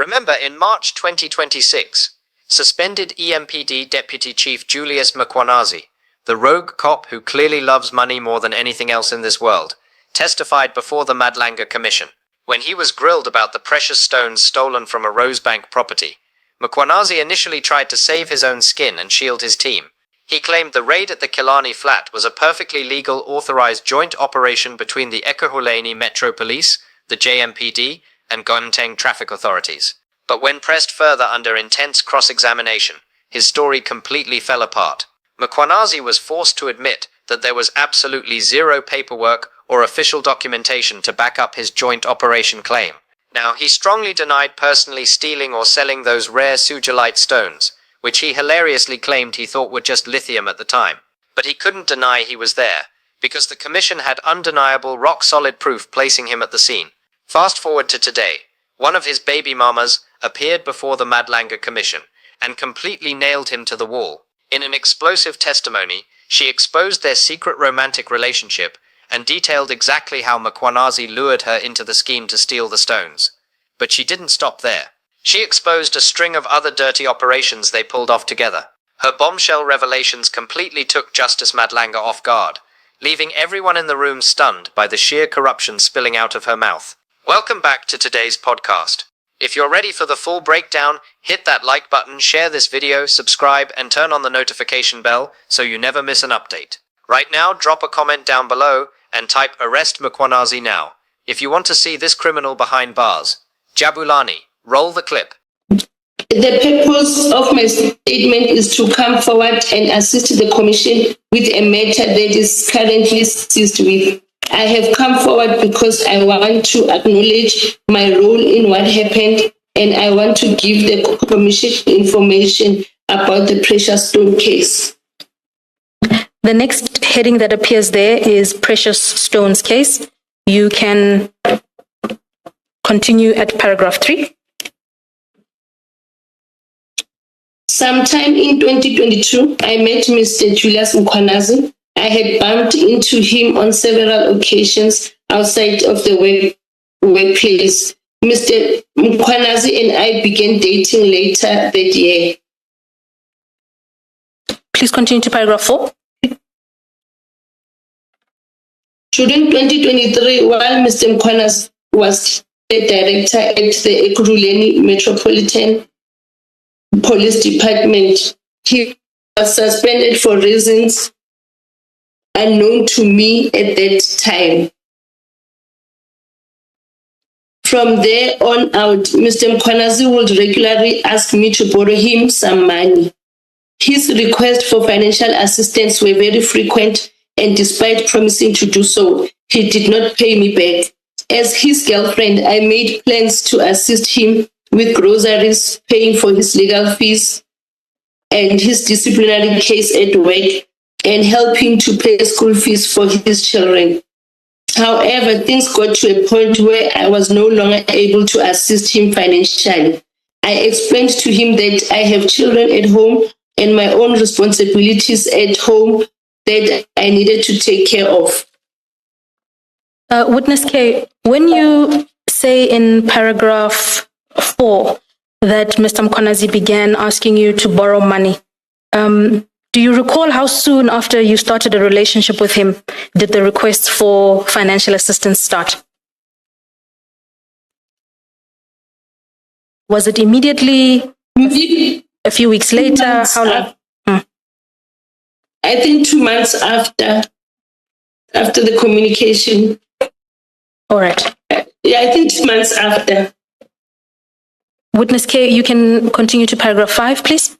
Remember, in March 2026, suspended EMPD Deputy Chief Julius MKHWANAZI, the rogue cop who clearly loves money more than anything else in this world, testified before the Madlanga Commission. When he was grilled about the precious stones stolen from a Rosebank property, MKHWANAZI initially tried to save his own skin and shield his team. He claimed the raid at the Killarney flat was a perfectly legal, authorized joint operation between the MKHWANA Metro Police, the JMPD, and Gauteng traffic authorities. But when pressed further under intense cross-examination, his story completely fell apart. MKHWANAZI was forced to admit that there was absolutely zero paperwork or official documentation to back up his joint operation claim. Now, he strongly denied personally stealing or selling those rare Sugilite stones, which he hilariously claimed he thought were just lithium at the time. But he couldn't deny he was there, because the commission had undeniable rock-solid proof placing him at the scene. Fast forward to today, one of his baby mamas appeared before the Madlanga Commission and completely nailed him to the wall. In an explosive testimony, she exposed their secret romantic relationship and detailed exactly how MKHWANAZI lured her into the scheme to steal the stones. But she didn't stop there. She exposed a string of other dirty operations they pulled off together. Her bombshell revelations completely took Justice Madlanga off guard, leaving everyone in the room stunned by the sheer corruption spilling out of her mouth. Welcome back to today's podcast. If you're ready for the full breakdown, hit that like button, share this video, subscribe, and turn on the notification bell so you never miss an update. Right now, drop a comment down below and type "Arrest MKHWANAZI" now if you want to see this criminal behind bars. Jabulani, roll the clip. The purpose of my statement is to come forward and assist the Commission with a matter that is currently seized with. I have come forward because I want to acknowledge my role in what happened, and I want to give the Commission information about the precious stone case. The next heading that appears there is Precious Stones case. You can continue at paragraph 3. Sometime in 2022, I met Mr. Julius MKHWANAZI. I had bumped into him on several occasions outside of the workplace. Mr. MKHWANAZI and I began dating later that year. Please continue to paragraph 4. During 2023, while Mr. MKHWANAZI was the director at the Killarney Metropolitan Police Department, he was suspended for reasons unknown to me at that time. From there on out, Mr. MKHWANAZI would regularly ask me to borrow him some money. His requests for financial assistance were very frequent, and despite promising to do so, he did not pay me back. As his girlfriend, I made plans to assist him with groceries, paying for his legal fees and his disciplinary case at work, and help him to pay school fees for his children. However, things got to a point where I was no longer able to assist him financially. I explained to him that I have children at home and my own responsibilities at home that I needed to take care of. Witness K, when you say in paragraph 4 that Mr. MKHWANAZI began asking you to borrow money, do you recall how soon after you started a relationship with him did the requests for financial assistance start? Was it immediately? A few weeks later? How long? I think 2 months after the communication. All right. Yeah, I think 2 months after. Witness K, you can continue to paragraph 5, please.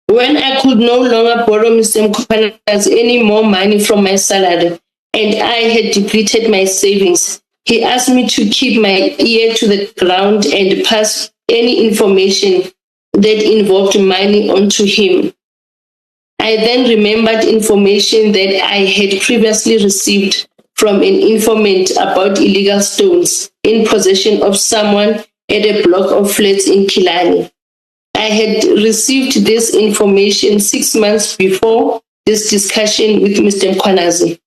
When I could no longer borrow Mr. MKHWANAZI any more money from my salary, and I had depleted my savings, he asked me to keep my ear to the ground and pass any information that involved money onto him. I then remembered information that I had previously received from an informant about illegal stones in possession of someone at a block of flats in Killarney. I had received this information 6 months before this discussion with Mr. MKHWANAZI.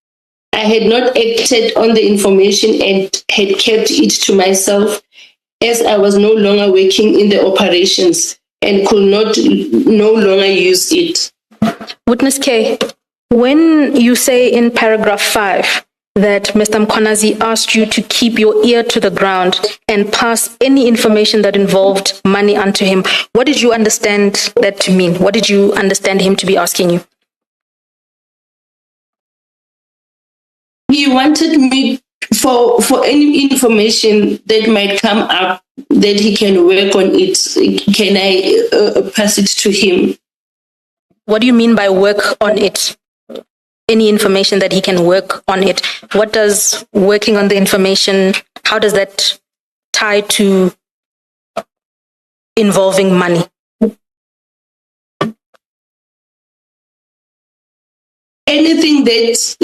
I had not acted on the information and had kept it to myself, as I was no longer working in the operations and could no longer use it. Witness K, when you say in paragraph 5 that Mr. Mkhwanazi asked you to keep your ear to the ground and pass any information that involved money unto him, what did you understand that to mean? What did you understand him to be asking you? He wanted me for any information that might come up that he can work on it. Can I pass it to him? What do you mean by work on it? Any information that he can work on it. What does working on the information, how does that tie to involving money? Anything that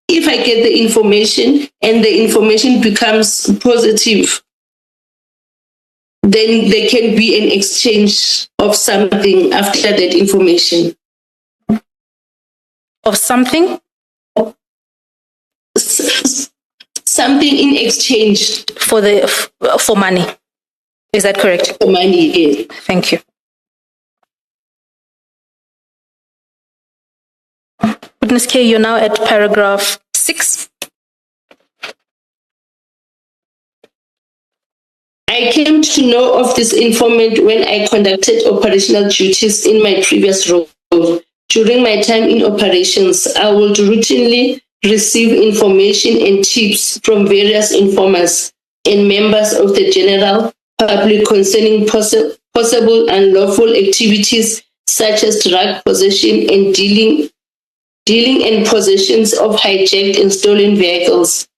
if I get the information and the information becomes positive, then there can be an exchange of something after that information. Of something? Something in exchange. For money. Is that correct? For money, yes. Thank you. Witness K, you're now at paragraph 6. I came to know of this informant when I conducted operational duties in my previous role. During my time in operations, I would routinely receive information and tips from various informers and members of the general public concerning possible unlawful activities such as drug possession and dealing and possessions of hijacked and stolen vehicles.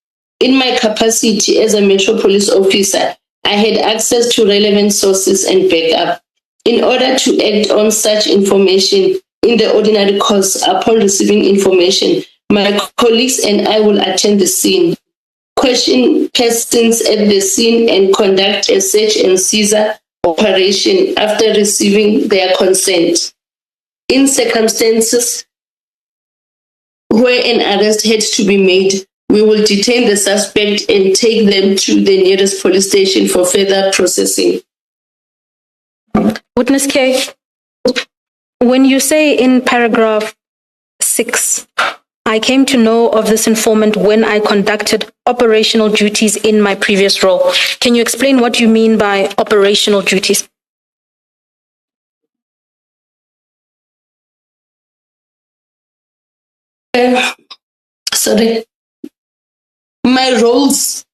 In my capacity as a Metro Police officer, I had access to relevant sources and backup. In order to act on such information in the ordinary course upon receiving information, my colleagues and I will attend the scene, question persons at the scene, and conduct a search and seizure operation after receiving their consent. In circumstances where an arrest had to be made, we will detain the suspect and take them to the nearest police station for further processing. Witness K, when you say in paragraph 6, I came to know of this informant when I conducted operational duties in my previous role. Can you explain what you mean by operational duties? Sorry. My roles,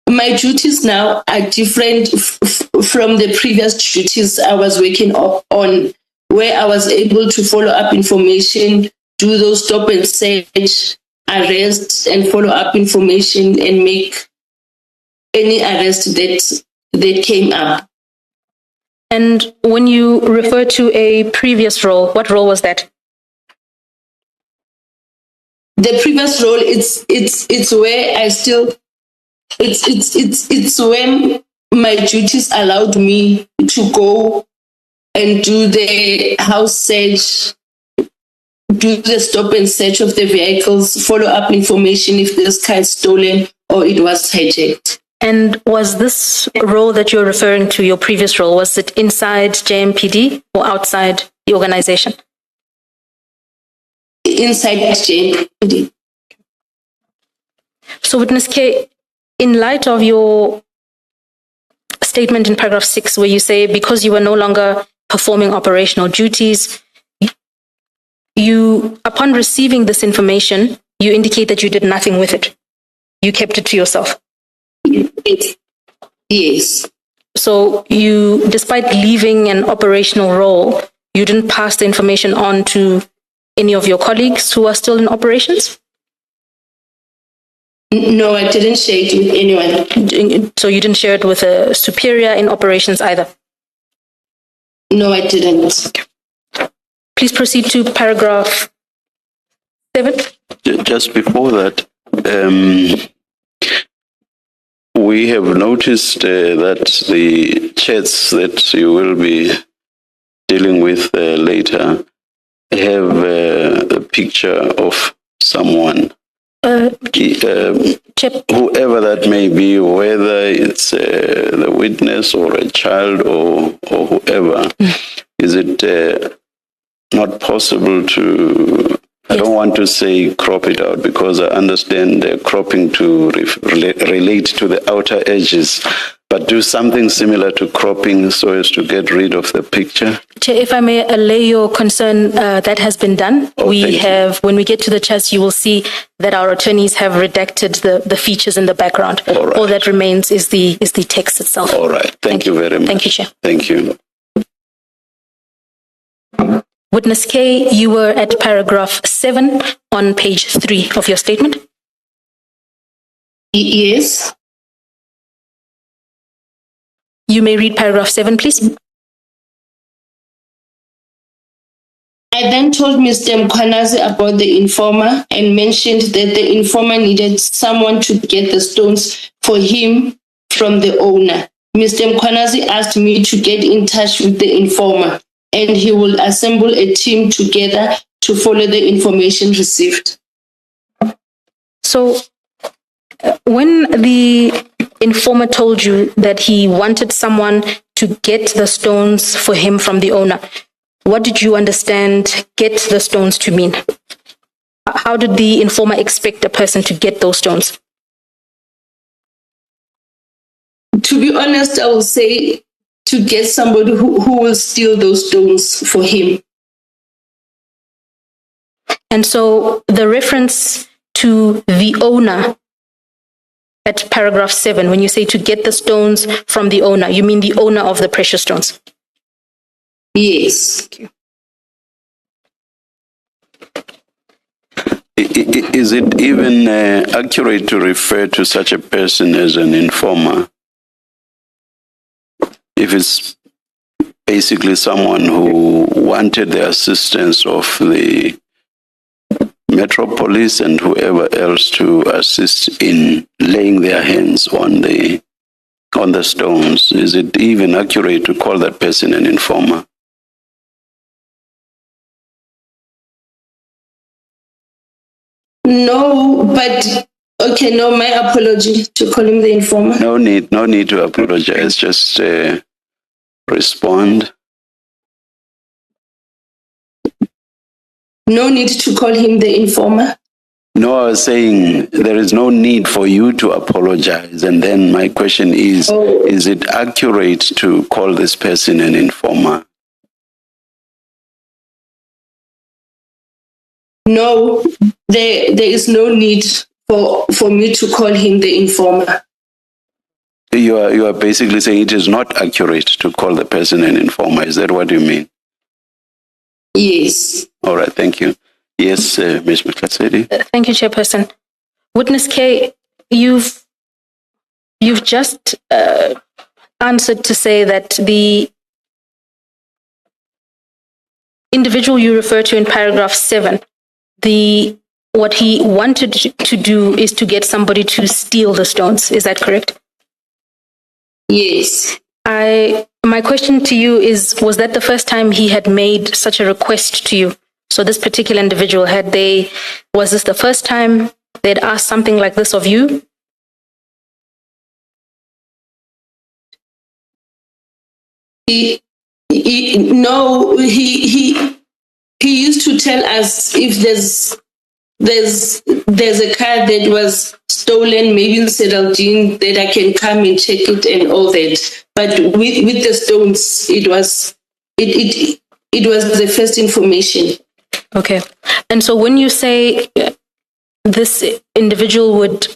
my duties now are different from the previous duties I was working on, where I was able to follow up information, do those stop and search, arrest and follow up information and make any arrest that came up. And when you refer to a previous role, what role was that? The previous role, it's where I still, it's when my duties allowed me to go and do the house search, do the stop and search of the vehicles, follow up information if this car is stolen or it was hijacked. And was this role that you're referring to, your previous role, was it inside JMPD or outside the organization? Inside JMPD. So Witness K, in light of your statement in paragraph 6, where you say because you were no longer performing operational duties, you, upon receiving this information, you indicate that you did nothing with it. You kept it to yourself. Yes. So you, despite leaving an operational role, you didn't pass the information on to any of your colleagues who are still in operations? No, I didn't share it with anyone. So you didn't share it with a superior in operations either? No, I didn't. Please proceed to paragraph 7. Just before that, we have noticed that the chats that you will be dealing with later have a picture of someone, whoever that may be, whether it's the witness or a child or whoever, is it not possible to, I don't want to say crop it out, because I understand cropping to relate to the outer edges, but do something similar to cropping so as to get rid of the picture? Chair, if I may allay your concern, that has been done. When we get to the chats, you will see that our attorneys have redacted the features in the background. All right. All that remains is the text itself. All right. Thank you very much. Thank you, Chair. Thank you. Witness K, you were at paragraph 7 on page 3 of your statement. Yes. You may read paragraph 7, please. I then told Mr. Muinazi about the informer and mentioned that the informer needed someone to get the stones for him from the owner. Mr. Muinazi asked me to get in touch with the informer, and he will assemble a team together to follow the information received. So, when the informer told you that he wanted someone to get the stones for him from the owner, what did you understand get the stones to mean? How did the informer expect a person to get those stones? To be honest, I will say to get somebody who will steal those stones for him. And so the reference to the owner at paragraph 7, when you say to get the stones from the owner, you mean the owner of the precious stones? Yes. Is it even accurate to refer to such a person as an informer? If it's basically someone who wanted the assistance of the Metropolis and whoever else to assist in laying their hands on the stones, is it even accurate to call that person an informer? No, but okay, no, my apology to call him the informer. No need to apologize. Just respond. No need to call him the informer. No, I was saying there is no need for you to apologize. And then my question is it accurate to call this person an informer? No, there is no need for me to call him the informer. You are basically saying it is not accurate to call the person an informer. Is that what you mean? Yes. All right, thank you. Yes, Ms. Mbuyiseli. Thank you, Chairperson. Witness K, you've just answered to say that the individual you refer to in paragraph 7, what he wanted to do is to get somebody to steal the stones. Is that correct? Yes. My question to you is, was that the first time he had made such a request to you? So this particular individual, was this the first time they'd asked something like this of you? No, he used to tell us if there's a car that was stolen, maybe in Sedaldine, that I can come and check it and all that. But with the stones, it was the first information. Okay. And so when you say this individual would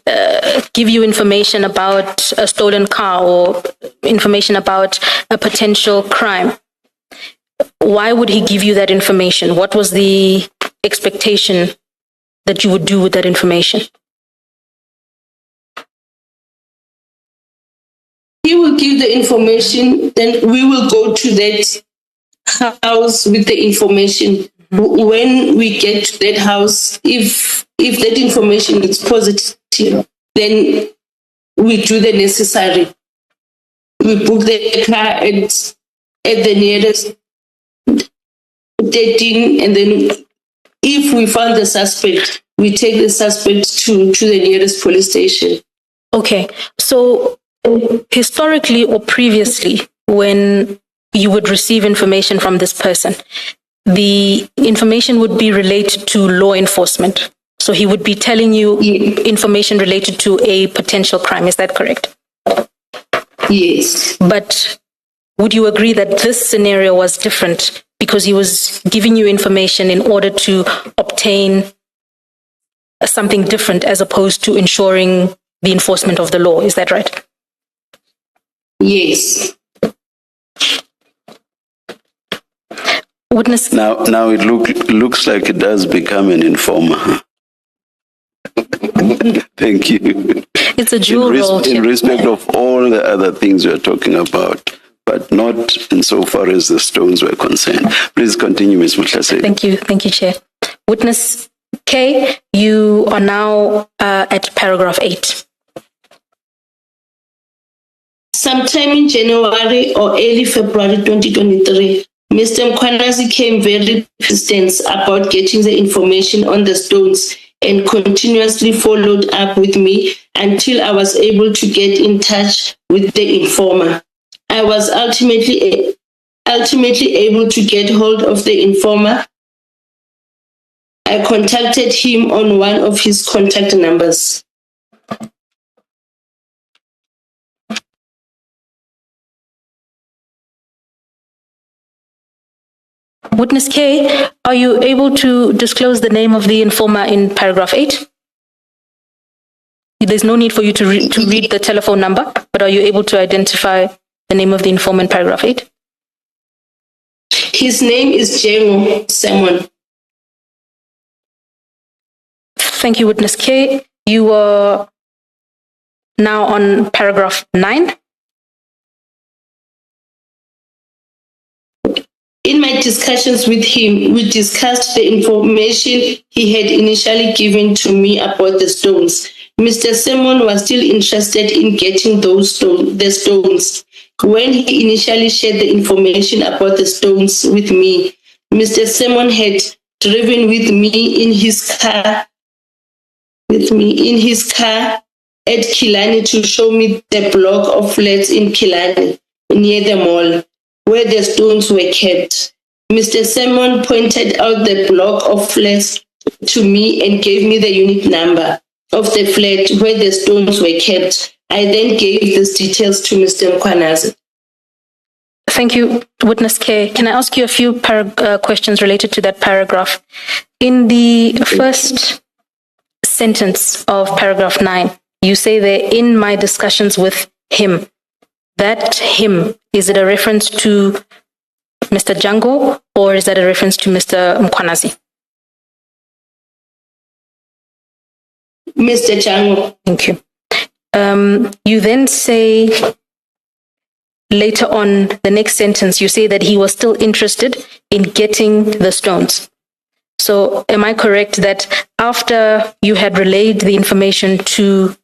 give you information about a stolen car or information about a potential crime, why would he give you that information? What was the expectation that you would do with that information? He will give the information, then we will go to that house with the information. When we get to that house, if that information is positive, then we do the necessary. We book the car at the nearest 13, and then if we found the suspect, we take the suspect to the nearest police station. Okay, so historically or previously, when you would receive information from this person, the information would be related to law enforcement. So he would be telling you information related to a potential crime. Is that correct? Yes. But would you agree that this scenario was different because he was giving you information in order to obtain something different as opposed to ensuring the enforcement of the law? Is that right? Yes. Witness. Now it looks like it does become an informer. Thank you. It's a dual role. In respect of all the other things we're talking about, but not insofar as the stones were concerned. Please continue, Ms. Mutlase. Thank you, Chair. Witness K, you are now at paragraph 8. Sometime in January or early February 2023, Mr. Muinazi came very persistent about getting the information on the stones and continuously followed up with me until I was able to get in touch with the informer. I was ultimately able to get hold of the informer. I contacted him on one of his contact numbers. Witness K, are you able to disclose the name of the informer in paragraph 8? There's no need for you to read the telephone number, but are you able to identify the name of the informer in paragraph 8? His name is Jengo Simon. Thank you, Witness K. You are now on paragraph 9. In my discussions with him, we discussed the information he had initially given to me about the stones. Mr. Simon was still interested in getting the stones. When he initially shared the information about the stones with me, Mr. Simon had driven with me in his car at Killarney to show me the block of flats in Killarney near the mall where the stones were kept. Mr. Simon pointed out the block of flats to me and gave me the unit number of the flat where the stones were kept. I then gave these details to Mr. Muinazi. Thank you, Witness K. Can I ask you a few questions related to that paragraph? In the first sentence of paragraph 9, you say there, in my discussions with him. That him, is it a reference to Mr. Django or is that a reference to Mr. Muinazi? Mr. Django. Thank you. You then say later on, the next sentence, you say that he was still interested in getting the stones. So am I correct that after you had relayed the information to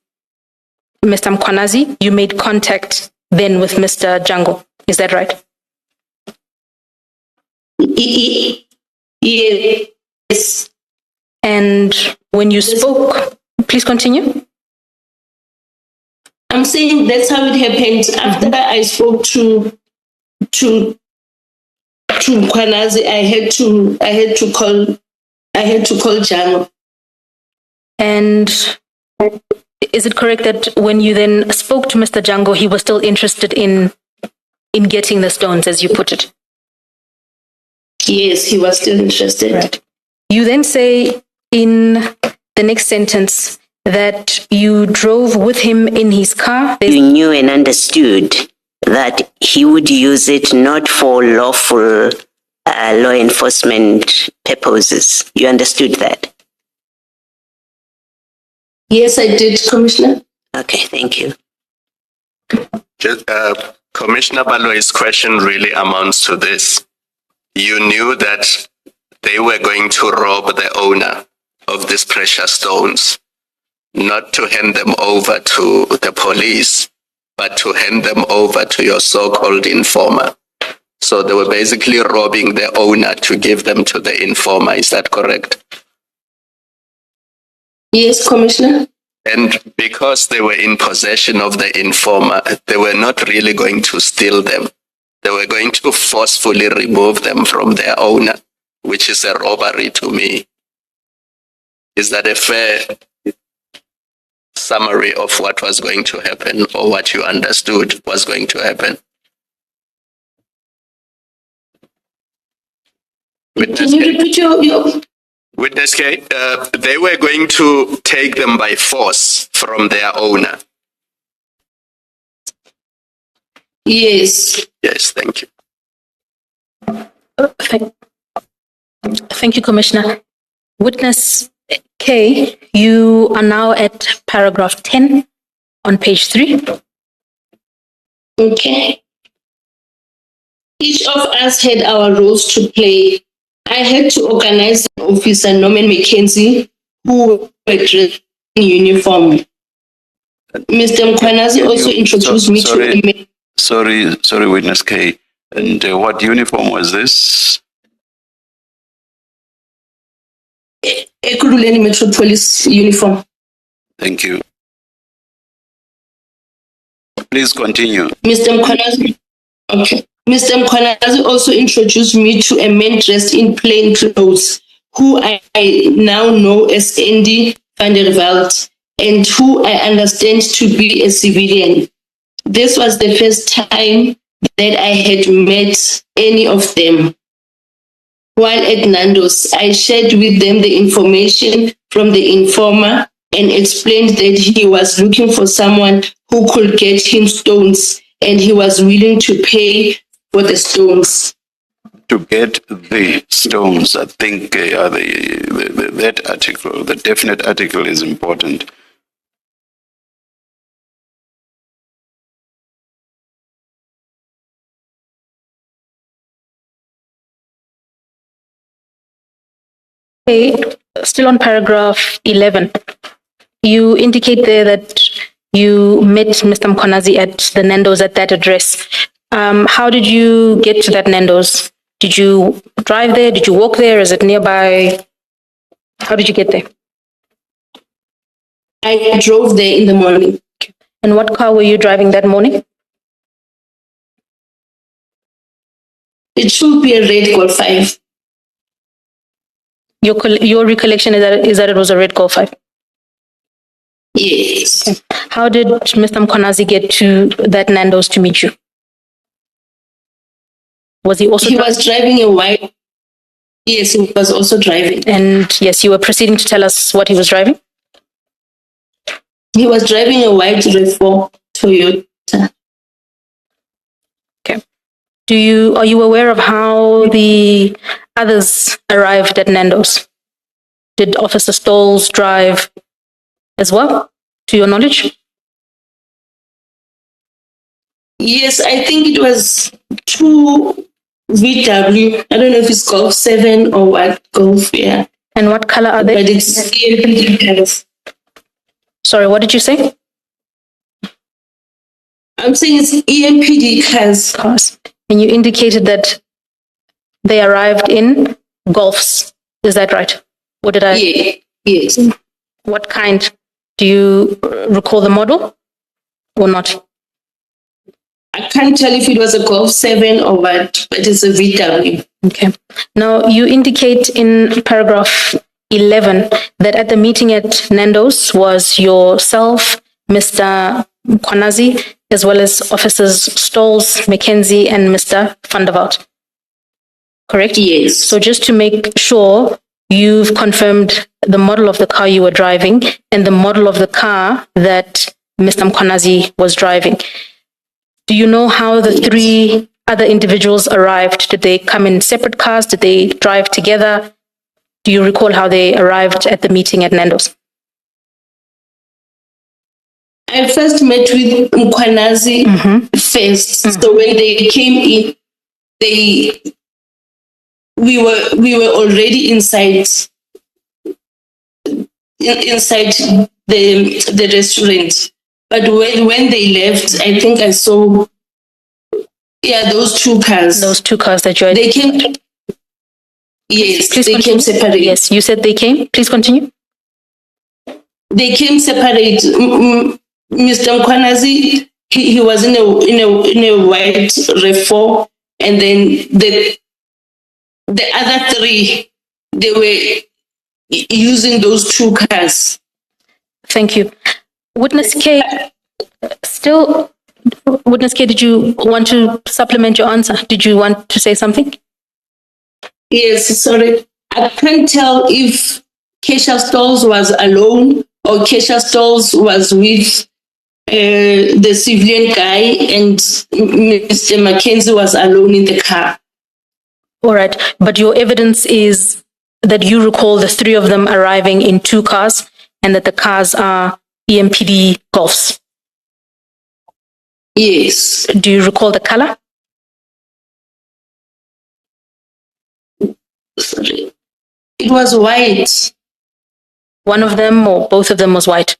Mr. Muinazi, you made contact then with Mr. Django? Is that right? Yes. And when you spoke, please continue. I'm saying that's how it happened. After I spoke to Muinazi, I had to call Django. And is it correct that when you then spoke to Mr. Django, he was still interested in getting the stones, as you put it? Yes, he was still interested. Right. You then say in the next sentence that you drove with him in his car. You knew and understood that he would use it not for lawful law enforcement purposes. You understood that? Yes, I did, Commissioner. Okay, thank you. Commissioner Baloy's question really amounts to this. You knew that they were going to rob the owner of these precious stones, not to hand them over to the police, but to hand them over to your so-called informer. So they were basically robbing the owner to give them to the informer. Is that correct? Yes, Commissioner. And because they were in possession of the informer, they were not really going to steal them. They were going to forcefully remove them from their owner, which is a robbery to me. Is that a fair summary of what was going to happen, or what you understood was going to happen? Can you repeat your... Witness K, they were going to take them by force from their owner. Yes. Yes, thank you. Thank you, Commissioner. Witness K, you are now at paragraph 10 on page 3. Okay. Each of us had our roles to play. I had to organize the officer, Norman Mackenzie, who were dressed in uniform. Mr. Muinazi also introduced me to... Sorry, Witness K. And what uniform was this? Ekurhuleni Metropolis uniform. Thank you. Please continue. Mr. Muinazi. Okay. Mr. Muinazi also introduced me to a man dressed in plain clothes, who I now know as Andy van der Veld, and who I understand to be a civilian. This was the first time that I had met any of them. While at Nando's, I shared with them the information from the informer and explained that he was looking for someone who could get him stones, and he was willing to pay for the stones. To get the stones, I think that article, the definite article, is important. Okay, still on paragraph 11. You indicate there that you met Mr. Muinazi at the Nando's at that address. How did you get to that Nando's? Did you drive there? Did you walk there? Is it nearby? How did you get there? I drove there in the morning. And what car were you driving that morning? It should be a red Golf 5. Your recollection is that it was a red Golf 5? Yes. Okay. How did Mr. Muinazi get to that Nando's to meet you? Was he also was driving a white... Yes, he was also driving. And yes, you were proceeding to tell us what he was driving? He was driving a white RAV4 Toyota. Okay. Are you aware of how the others arrived at Nando's? Did Officer Stolz drive as well, to your knowledge? Yes, I think it was 2 VW. I don't know if it's Golf 7 or what Golf, yeah. And what color are they? But it's EMPD. Sorry, what did you say? I'm saying it's EMPD cars. And you indicated that they arrived in Golfs. Is that right? What did I? Yeah, yes. What kind? Do you recall the model or not? I can't tell if it was a Golf 7 or what, but it's a VW. Okay. Now, you indicate in paragraph 11 that at the meeting at Nando's was yourself, Mr. Muinazi, as well as Officers Stolz, Mackenzie, and Mr. van der Veld. Correct? Yes. So just to make sure, you've confirmed the model of the car you were driving and the model of the car that Mr. Muinazi was driving. Do you know how the 3 other individuals arrived? Did they come in separate cars? Did they drive together? Do you recall how they arrived at the meeting at Nando's? I first met with Muinazi first. Mm-hmm. So when they came in, we were already inside the restaurant. But when they left, I think I saw Yeah, those two cars. Those two cars that you They came. Yes, Please they continue. came separate. Yes, you said they came. Please continue. They came separate. Mr. Muinazi, he was in a white RAV4, and then the other three, they were using those two cars. Thank you. Witness K, Witness K, did you want to supplement your answer? Did you want to say something? Yes, sorry. I can't tell if Keisha Stalls was alone or Keisha Stalls was with the civilian guy and Mr. Mackenzie was alone in the car. All right. But your evidence is that you recall the three of them arriving in two cars and that the cars are EMPD Golfs. Yes. Do you recall the color? Sorry. It was white. One of them or both of them was white?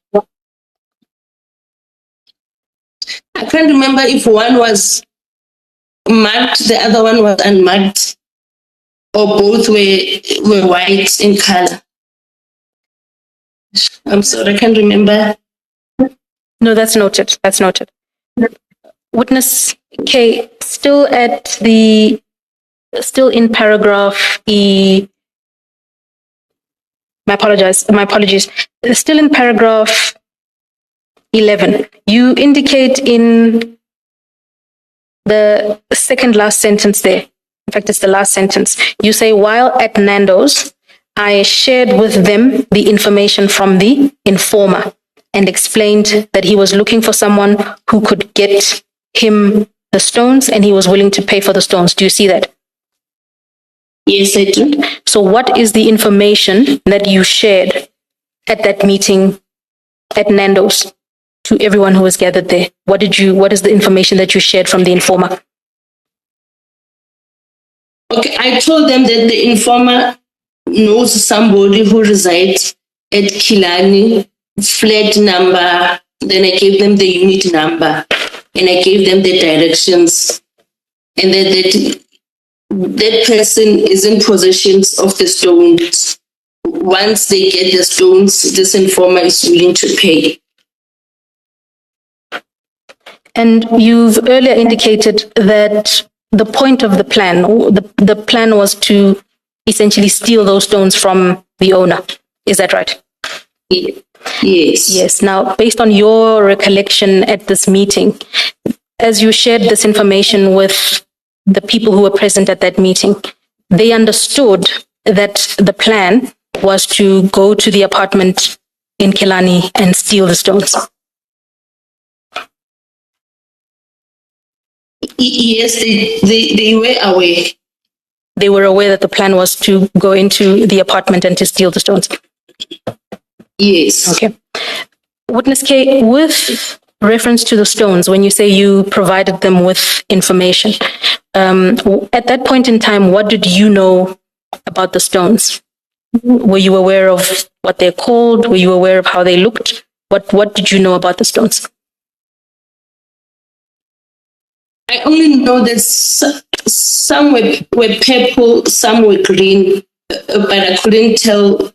I can't remember if one was marked, the other one was unmarked, or both were white in color. I'm sorry, I can't remember. No, that's noted. That's noted. Witness K, still in paragraph E. My apologies. Still in paragraph 11, you indicate in the second last sentence there, in fact, it's the last sentence, you say, while at Nando's, I shared with them the information from the informer and explained that he was looking for someone who could get him the stones and he was willing to pay for the stones. Do you see that? Yes, I do. So what is the information that you shared at that meeting at Nando's to everyone who was gathered there? What is the information that you shared from the informer? Okay, I told them that the informer knows somebody who resides at Killarney, flat number. Then I gave them the unit number and I gave them the directions. And then that person is in possession of the stones. Once they get the stones, this informer is willing to pay. And you've earlier indicated that the point of the plan, the plan was to essentially steal those stones from the owner. Is that right? Yes. Yes. Now, based on your recollection at this meeting, as you shared this information with the people who were present at that meeting, they understood that the plan was to go to the apartment in Killarney and steal the stones. Yes, they were aware. They were aware that the plan was to go into the apartment and to steal the stones. Yes. Okay. Witness K, with reference to the stones, when you say you provided them with information, at that point in time, what did you know about the stones? Were you aware of what they're called? Were you aware of how they looked? What did you know about the stones? I only know that some were purple, some were green, but I couldn't tell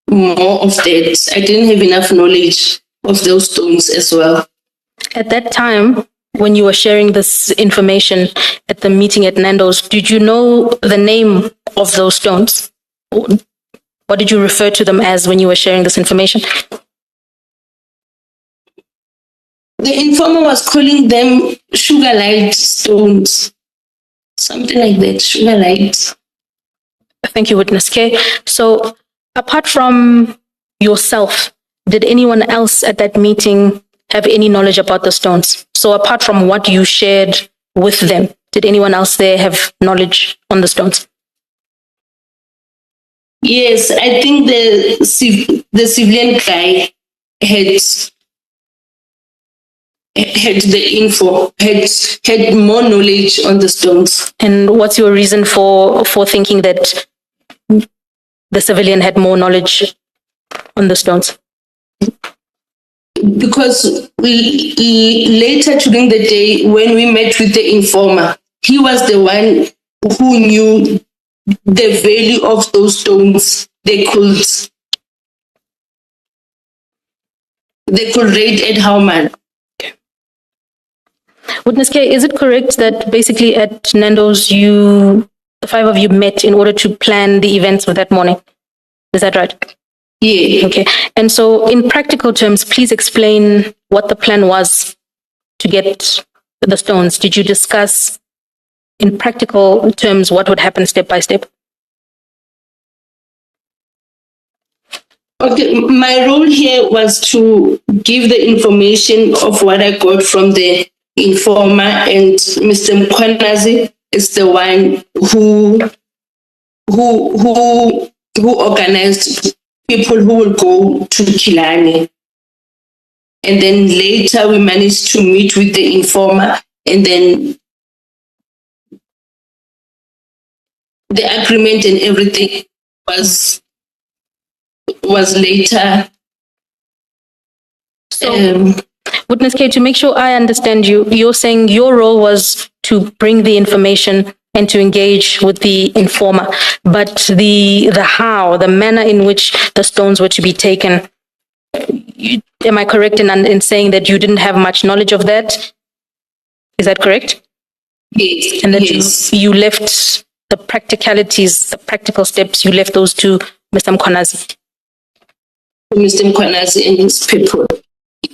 more of that. I didn't have enough knowledge of those stones as well. At that time, when you were sharing this information at the meeting at Nando's, did you know the name of those stones? What did you refer to them as when you were sharing this information? The informer was calling them Sugilite stones. Something like that, Sugilite. Thank you, Witness K. So, apart from yourself, did anyone else at that meeting have any knowledge about the stones? So, apart from what you shared with them, did anyone else there have knowledge on the stones? Yes, I think the civilian guy had the info, had more knowledge on the stones. And what's your reason for thinking that the civilian had more knowledge on the stones? Because later during the day, when we met with the informer, he was the one who knew the value of those stones. They could rate at how much. Witness K, is it correct that basically at Nando's, the five of you met in order to plan the events of that morning? Is that right? Yeah. Okay. And so in practical terms, please explain what the plan was to get the stones. Did you discuss in practical terms what would happen step by step? Okay, my role here was to give the information of what I got from the informer, and Mr. Muinazi is the one who organized people who will go to Killarney. And then later we managed to meet with the informer, and then the agreement and everything was later. So, Witness K, to make sure I understand you, you're saying your role was to bring the information and to engage with the informer, but the how, the manner in which the stones were to be taken, am I correct in saying that you didn't have much knowledge of that? Is that correct? Yes. And that yes. you left the practicalities, the practical steps, you left those to Mr. Muinazi. Mr. Muinazi and his people.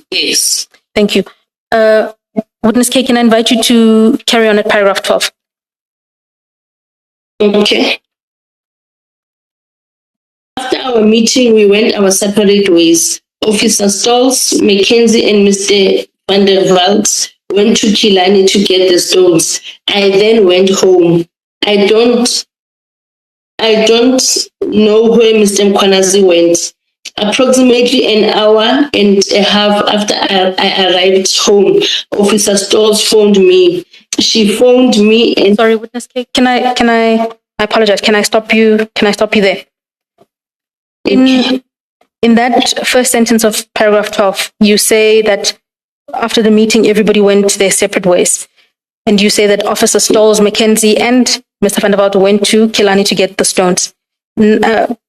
Yes. Thank you. Witness K, can I invite you to carry on at paragraph 12? Okay. After our meeting, we went our separate ways. Officer Stolz, Mackenzie, and Mr. Van der Walt went to Killarney to get the stones. I then went home. I don't know where Mr. Muinazi went. Approximately an hour and a half after I arrived home, Officer Stolz phoned me. She phoned me and... Sorry, Witness K, I apologize. Can I stop you? Can I stop you there? In that first sentence of paragraph 12, you say that after the meeting, everybody went their separate ways. And you say that Officer Stolz, Mackenzie, and Mr. Van der Walt went to Killarney to get the stones.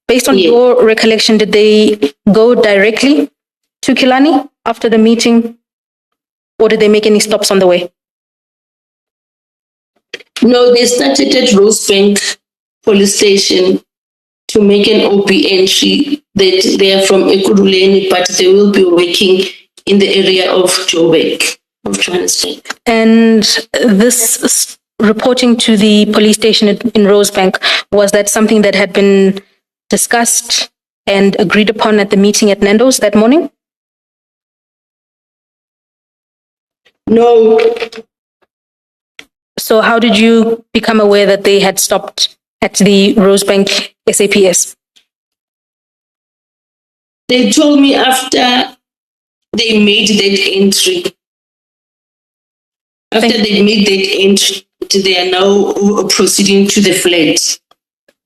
Based on your recollection, did they go directly to Killarney after the meeting, or did they make any stops on the way? No, they started at Rosebank police station to make an OP entry that they are from Ekurhuleni, but they will be working in the area of Joburg, of Johannesburg. And this reporting to the police station in Rosebank, was that something that had been discussed and agreed upon at the meeting at Nando's that morning? No. So how did you become aware that they had stopped at the Rosebank SAPS? They told me after they made that entry. After they made that entry, they are now proceeding to the flat.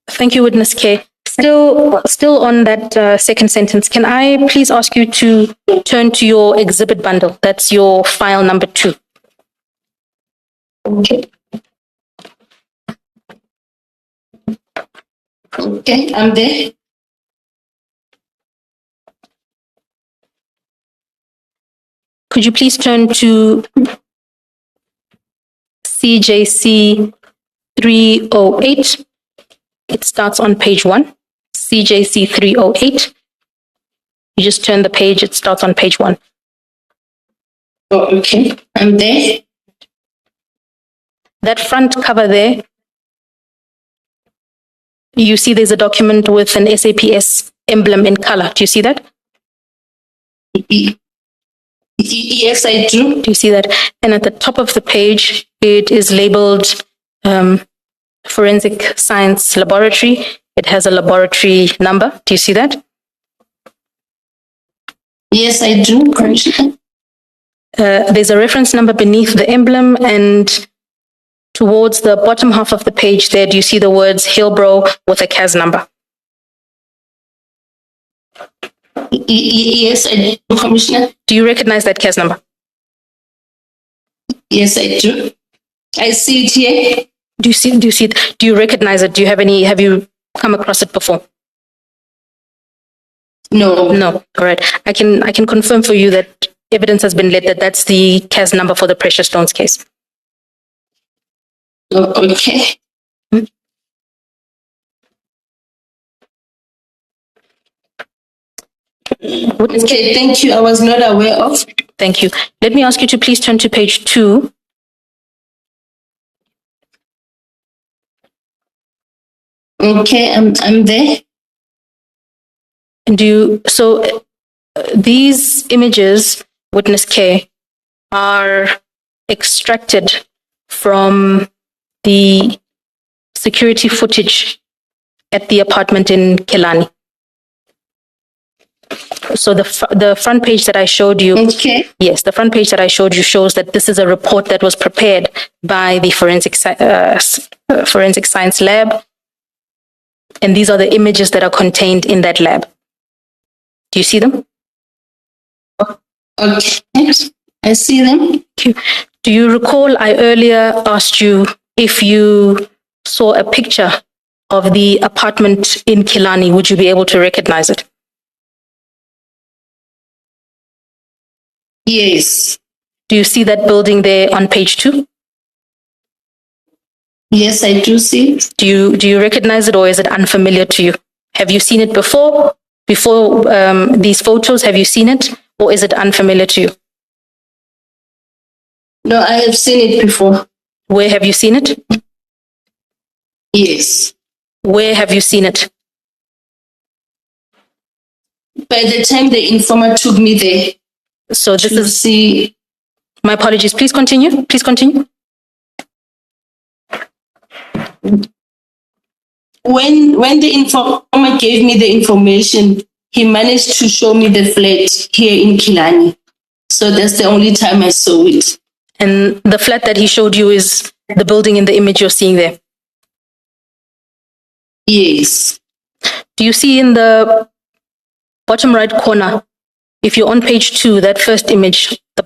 Thank you, Witness K. Still on that second sentence, can I please ask you to turn to your exhibit bundle? That's your file number 2. Okay. Okay, I'm there. Could you please turn to CJC 308? It starts on page 1. CJC 308. You just turn the page, it starts on page 1. Oh, okay, I'm there. That front cover there, you see there's a document with an SAPS emblem in color. Do you see that? Yes, I do. Do you see that? And at the top of the page, it is labeled Forensic Science Laboratory. It has a laboratory number. Do you see that? Yes, I do. There's a reference number beneath the emblem, and towards the bottom half of the page there, do you see the words Hillbrow with a CAS number? Yes, I do, Commissioner. Do you recognize that CAS number? Yes, I do. I see it here. Do you see it? Do you recognize it? Have you come across it before? No. No. All right. I can confirm for you that evidence has been led that that's the CAS number for the precious stones case. Oh, okay. Okay, thank you. I was not aware of. Thank you. Let me ask you to please turn to page 2. Okay, I'm there. And these images, witness K, are extracted from the security footage at the apartment in Killarney. So the front page that I showed you, Okay. yes, the front page that I showed you shows that this is a report that was prepared by the forensic science lab, and these are the images that are contained in that lab. Do you see them? Okay, I see them. Do you recall I earlier asked you if you saw a picture of the apartment in Killarney, would you be able to recognize it? Yes. Do you see that building there on page 2? Yes, I do see it. Do you recognize it, or is it unfamiliar to you? Have you seen it before? Before these photos, have you seen it, or is it unfamiliar to you? No, I have seen it before. Where have you seen it? Yes. Where have you seen it? By the time the informer took me there. So this is... See. My apologies. Please continue. Please continue. When the informer gave me the information, he managed to show me the flat here in Killarney. So that's the only time I saw it. And the flat that he showed you is the building in the image you're seeing there? Yes. Do you see in the bottom right corner, if you're on page 2, that first image, the